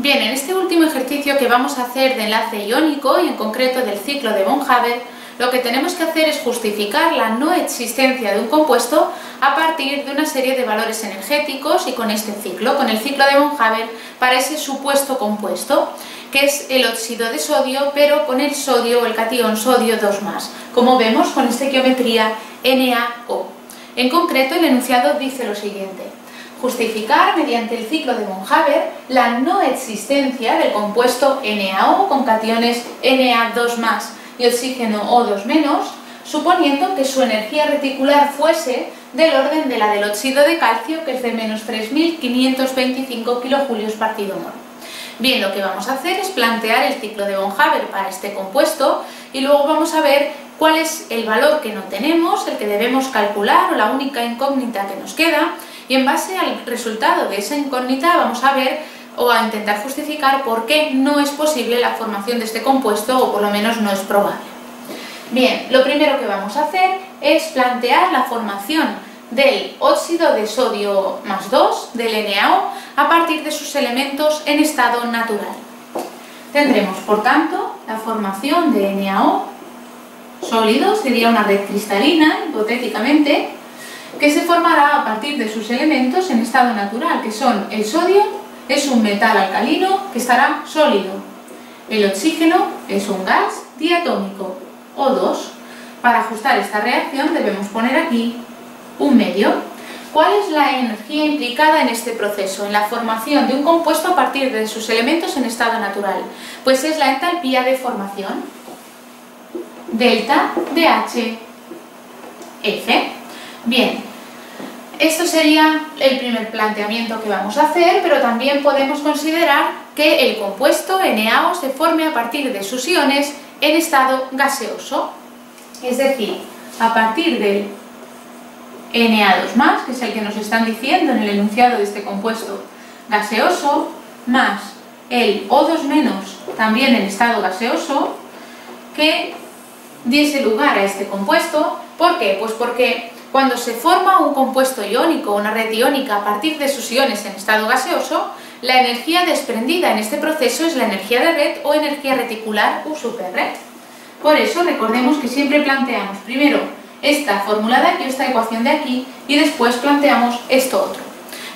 Bien, en este último ejercicio que vamos a hacer de enlace iónico y en concreto del ciclo de von Haber, lo que tenemos que hacer es justificar la no existencia de un compuesto a partir de una serie de valores energéticos y con este ciclo, con el ciclo de von Haber, para ese supuesto compuesto, que es el óxido de sodio, pero con el sodio o el catión sodio 2+, como vemos con esta geometría NaO. En concreto, el enunciado dice lo siguiente: justificar mediante el ciclo de von Haber la no existencia del compuesto NaO con cationes Na2+ y oxígeno O2-, suponiendo que su energía reticular fuese del orden de la del óxido de calcio, que es de menos 3.525 kJ/mol. Bien, lo que vamos a hacer es plantear el ciclo de von Haber para este compuesto y luego vamos a ver cuál es el valor que no tenemos, el que debemos calcular o la única incógnita que nos queda, y en base al resultado de esa incógnita vamos a ver o a intentar justificar por qué no es posible la formación de este compuesto, o por lo menos no es probable. Bien, lo primero que vamos a hacer es plantear la formación del óxido de sodio +2, del NaO, a partir de sus elementos en estado natural. Tendremos, por tanto, la formación de NaO sólido, sería una red cristalina, hipotéticamente, que se formará a partir de sus elementos en estado natural, que son el sodio, es un metal alcalino que estará sólido. El oxígeno es un gas diatómico, O2. Para ajustar esta reacción debemos poner aquí un medio. ¿Cuál es la energía implicada en este proceso, en la formación de un compuesto a partir de sus elementos en estado natural? Pues es la entalpía de formación, delta de HF. Bien, esto sería el primer planteamiento que vamos a hacer, pero también podemos considerar que el compuesto NaO se forme a partir de sus iones en estado gaseoso, es decir, a partir del Na2+, que es el que nos están diciendo en el enunciado de este compuesto gaseoso, más el O2-, también en estado gaseoso, que diese lugar a este compuesto. ¿Por qué? Pues porque cuando se forma un compuesto iónico, una red iónica a partir de sus iones en estado gaseoso, la energía desprendida en este proceso es la energía de red o energía reticular U sub R. Por eso recordemos que siempre planteamos primero esta fórmula de aquí, esta ecuación de aquí, y después planteamos esto otro.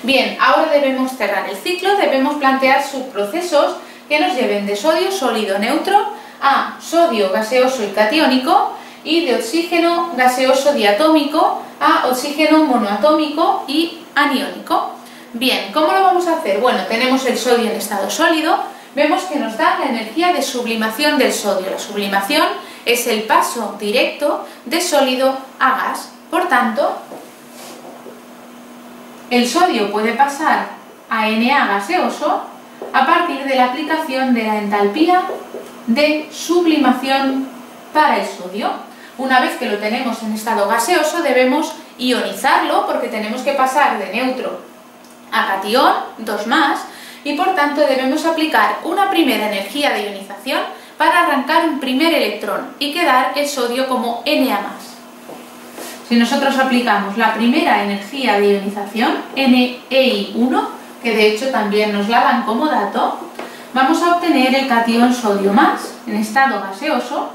Bien, ahora debemos cerrar el ciclo, debemos plantear subprocesos que nos lleven de sodio sólido neutro a sodio gaseoso y catiónico, y de oxígeno gaseoso diatómico a oxígeno monoatómico y aniónico. Bien, ¿cómo lo vamos a hacer? Bueno, tenemos el sodio en estado sólido, vemos que nos da la energía de sublimación del sodio. La sublimación es el paso directo de sólido a gas. Por tanto, el sodio puede pasar a Na gaseoso a partir de la aplicación de la entalpía de sublimación para el sodio. Una vez que lo tenemos en estado gaseoso debemos ionizarlo porque tenemos que pasar de neutro a catión 2+, y por tanto debemos aplicar una primera energía de ionización para arrancar un primer electrón y quedar el sodio como Na+. Si nosotros aplicamos la primera energía de ionización, NEI1, que de hecho también nos la dan como dato, vamos a obtener el catión sodio+ en estado gaseoso.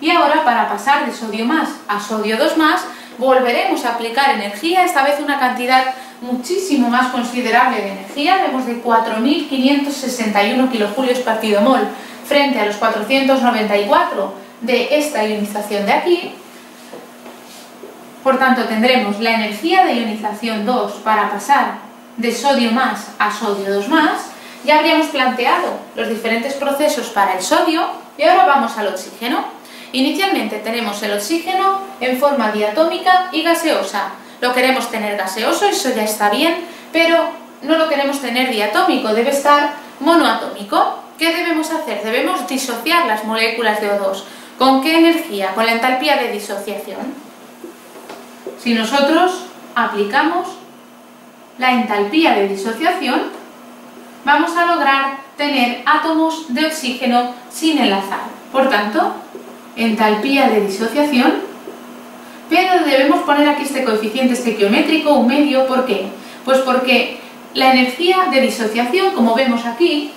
Y ahora, para pasar de sodio+ a sodio 2+, volveremos a aplicar energía, esta vez una cantidad muchísimo más considerable de energía, vemos de 4.561 kJ/mol frente a los 494 de esta ionización de aquí. Por tanto, tendremos la energía de ionización 2 para pasar de sodio+ a sodio 2+. Ya habríamos planteado los diferentes procesos para el sodio y ahora vamos al oxígeno. Inicialmente tenemos el oxígeno en forma diatómica y gaseosa. Lo queremos tener gaseoso, eso ya está bien, pero no lo queremos tener diatómico, debe estar monoatómico. ¿Qué debemos hacer? Debemos disociar las moléculas de O2. ¿Con qué energía? Con la entalpía de disociación. Si nosotros aplicamos la entalpía de disociación, vamos a lograr tener átomos de oxígeno sin enlazar. Por tanto, entalpía de disociación, pero debemos poner aquí este coeficiente estequiométrico, un medio. ¿Por qué? Pues porque la energía de disociación, como vemos aquí,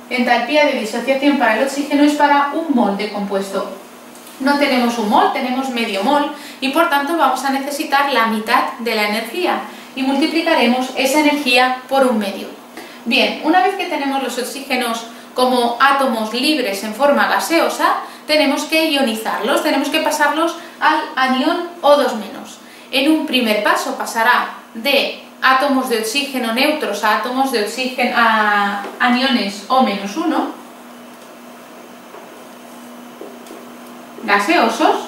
entalpía de disociación para el oxígeno es para 1 mol de compuesto. No tenemos 1 mol, tenemos medio mol y por tanto vamos a necesitar la mitad de la energía y multiplicaremos esa energía por 1/2. Bien, una vez que tenemos los oxígenos como átomos libres en forma gaseosa, tenemos que ionizarlos, tenemos que pasarlos al anión O2-. En un primer paso pasará de átomos de oxígeno neutros a átomos de oxígeno a aniones O-1 gaseosos,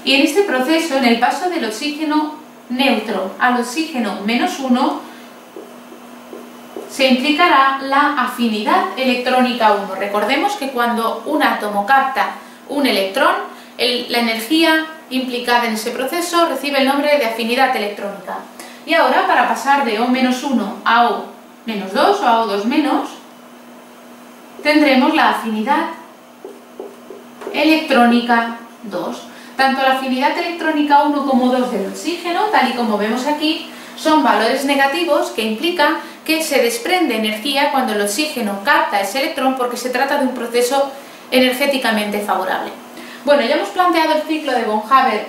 y en este proceso, en el paso del oxígeno neutro al oxígeno -1, se implicará la afinidad electrónica 1. Recordemos que cuando un átomo capta un electrón, la energía implicada en ese proceso recibe el nombre de afinidad electrónica. Y ahora, para pasar de O-1 a O-2 o a O2-, tendremos la afinidad electrónica 2. Tanto la afinidad electrónica 1 como 2 del oxígeno, tal y como vemos aquí, son valores negativos que implican que se desprende energía cuando el oxígeno capta ese electrón, porque se trata de un proceso energéticamente favorable. Bueno, ya hemos planteado el ciclo de von Haber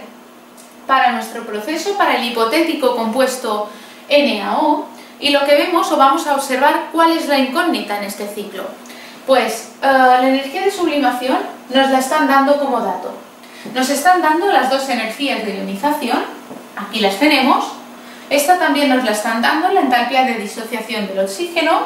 para nuestro proceso, para el hipotético compuesto NaO, y lo que vemos, o vamos a observar, cuál es la incógnita en este ciclo. Pues la energía de sublimación nos la están dando como dato. Nos están dando las dos energías de ionización, aquí las tenemos. Esta también nos la están dando, la entalpía de disociación del oxígeno,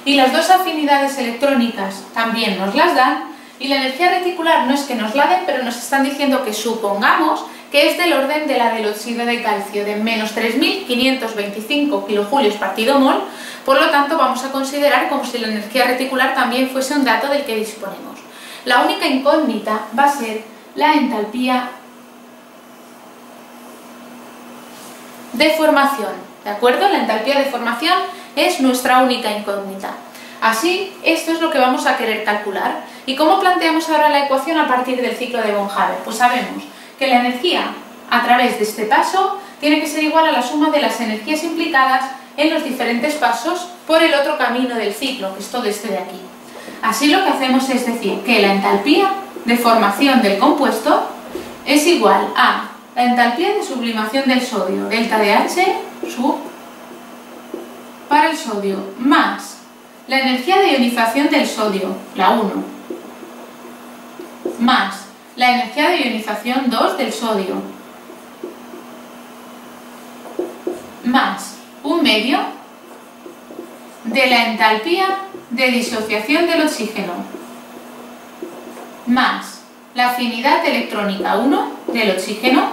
y las dos afinidades electrónicas también nos las dan, y la energía reticular no es que nos la den, pero nos están diciendo que supongamos que es del orden de la del óxido de calcio, de menos 3.525 kilojulios partido mol. Por lo tanto, vamos a considerar como si la energía reticular también fuese un dato del que disponemos. La única incógnita va a ser la entalpía de formación, ¿de acuerdo? La entalpía de formación es nuestra única incógnita. Así, esto es lo que vamos a querer calcular. ¿Y cómo planteamos ahora la ecuación a partir del ciclo de von Haber? Pues sabemos que la energía a través de este paso tiene que ser igual a la suma de las energías implicadas en los diferentes pasos por el otro camino del ciclo, que es todo este de aquí. Así lo que hacemos es decir que la entalpía de formación del compuesto es igual a la entalpía de sublimación del sodio, delta de H sub para el sodio, más la energía de ionización del sodio, la 1, más la energía de ionización 2 del sodio, más 1/2 de la entalpía de disociación del oxígeno, más la afinidad electrónica 1 del oxígeno,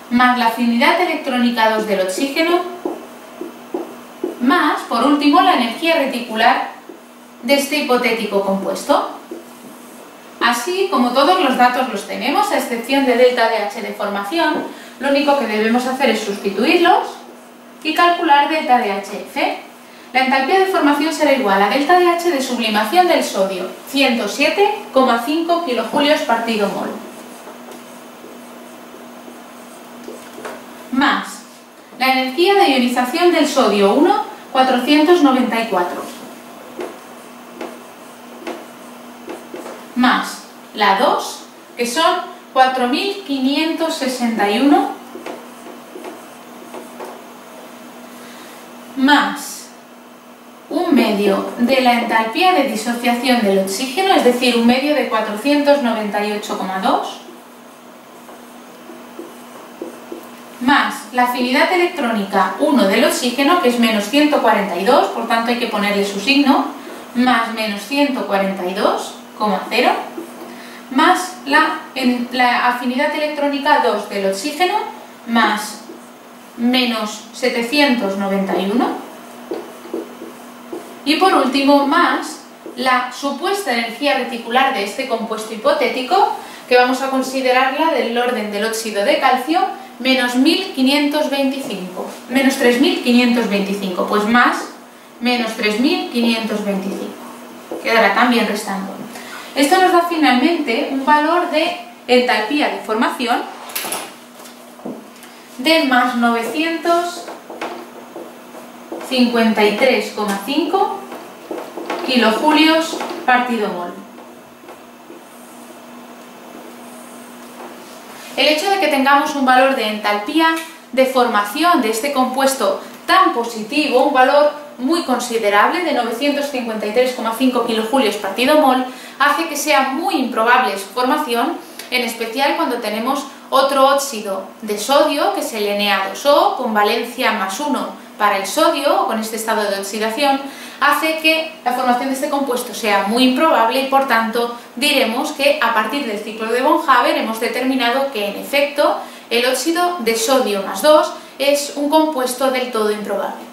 más la afinidad electrónica 2 del oxígeno, más, por último, la energía reticular de este hipotético compuesto. Así, como todos los datos los tenemos, a excepción de delta de H de formación, lo único que debemos hacer es sustituirlos y calcular delta de HF. La entalpía de formación será igual a delta de H de sublimación del sodio, 107,5 kilojulios partido mol, más la energía de ionización del sodio 1, 494, más la 2, que son 4.561, más 1/2 de la entalpía de disociación del oxígeno, es decir, 1/2 de 498,2, más la afinidad electrónica 1 del oxígeno, que es menos 142, por tanto hay que ponerle su signo, más menos 142,0, más la afinidad electrónica 2 del oxígeno, más menos 791, y por último más la supuesta energía reticular de este compuesto hipotético, que vamos a considerarla del orden del óxido de calcio, menos 1.525, menos 3.525, pues más menos 3.525, quedará también restando. Esto nos da finalmente un valor de entalpía de formación de más 953,5 kilojulios partido mol. El hecho de que tengamos un valor de entalpía de formación de este compuesto tan positivo, un valor muy considerable de 953,5 kilojulios partido mol, hace que sea muy improbable su formación, en especial cuando tenemos otro óxido de sodio, que es el Na2O, con valencia +1 para el sodio, con este estado de oxidación, hace que la formación de este compuesto sea muy improbable y por tanto diremos que a partir del ciclo de von Haber hemos determinado que en efecto el óxido de sodio +2 es un compuesto del todo improbable.